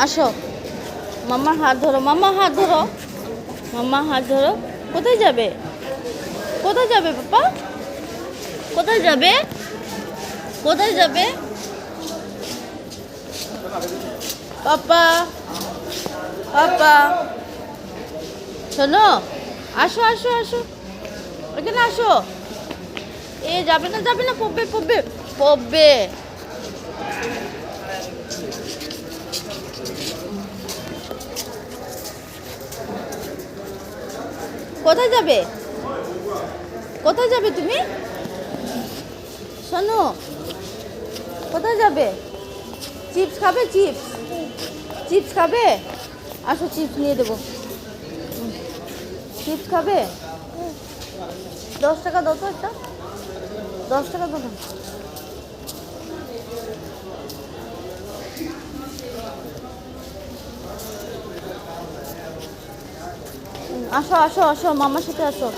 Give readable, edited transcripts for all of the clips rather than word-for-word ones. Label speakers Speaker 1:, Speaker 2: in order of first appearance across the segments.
Speaker 1: আসো, মাম্মার হাত ধরো, মাম্মা হাত ধরো, মাম্মা হাত ধরো। কোথায় যাবে? কোথায় যাবে পাপা? কোথায় যাবে? কোথায় যাবে পাপা? পাপা শোনো, আসো আসো আসো, এখানে আসো। এ যাবে না, যাবে না, পড়বে পড়বে পড়বে। কোথায় যাবে? কোথায় যাবে তুমি? শোনো, কোথায় যাবে? চিপস খাবে? চিপস, চিপস খাবে? আসো, চিপস নিয়ে দেবো। চিপস খাবে? 10 টাকা দাও তো একটা, 10 টাকা দাও। আসো আসো আসো, মামার সাথে আসো।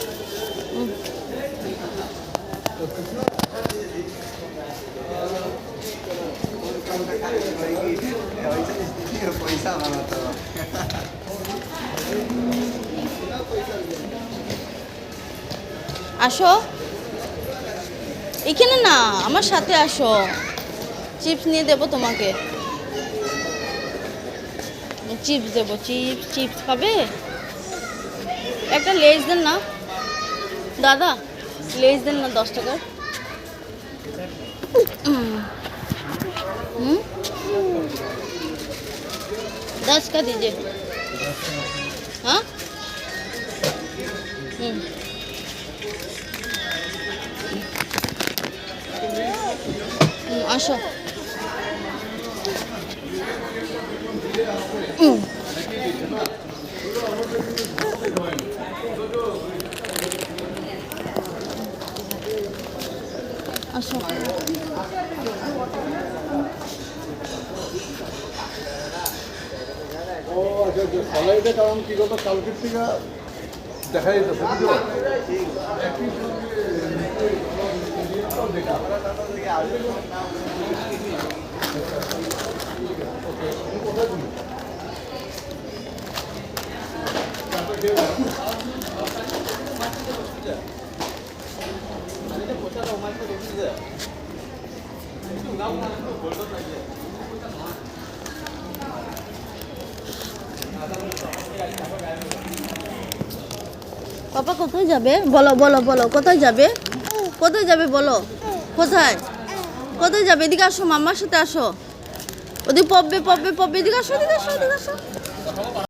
Speaker 1: আসো এখানে না, আমার সাথে আসো। চিপস নিয়ে দেবো তোমাকে, চিপস দেবো। চিপস, চিপস খাবে? একটা লেজ দেন না দাদা, লেজ দেন না 10 টাকার। হুম, 10 का दीजिए। हाँ, আসো। আসো,
Speaker 2: ও আচ্ছা, সলাইটা কারণ কি কথা কালকের থেকে দেখা যেতেছে বুঝলো।
Speaker 1: পাপা কোথায় যাবে? বলো বলো বলো, কোথায় যাবে? কোথায় যাবে বলো? কোথায়? কোথায় যাবে? এদিকে আসো, মাম্মার সাথে আসো। ওদিকে পড়বে পড়বে পড়বে, এদিকে আসো, এদিকে আসো, এদিকে আসো।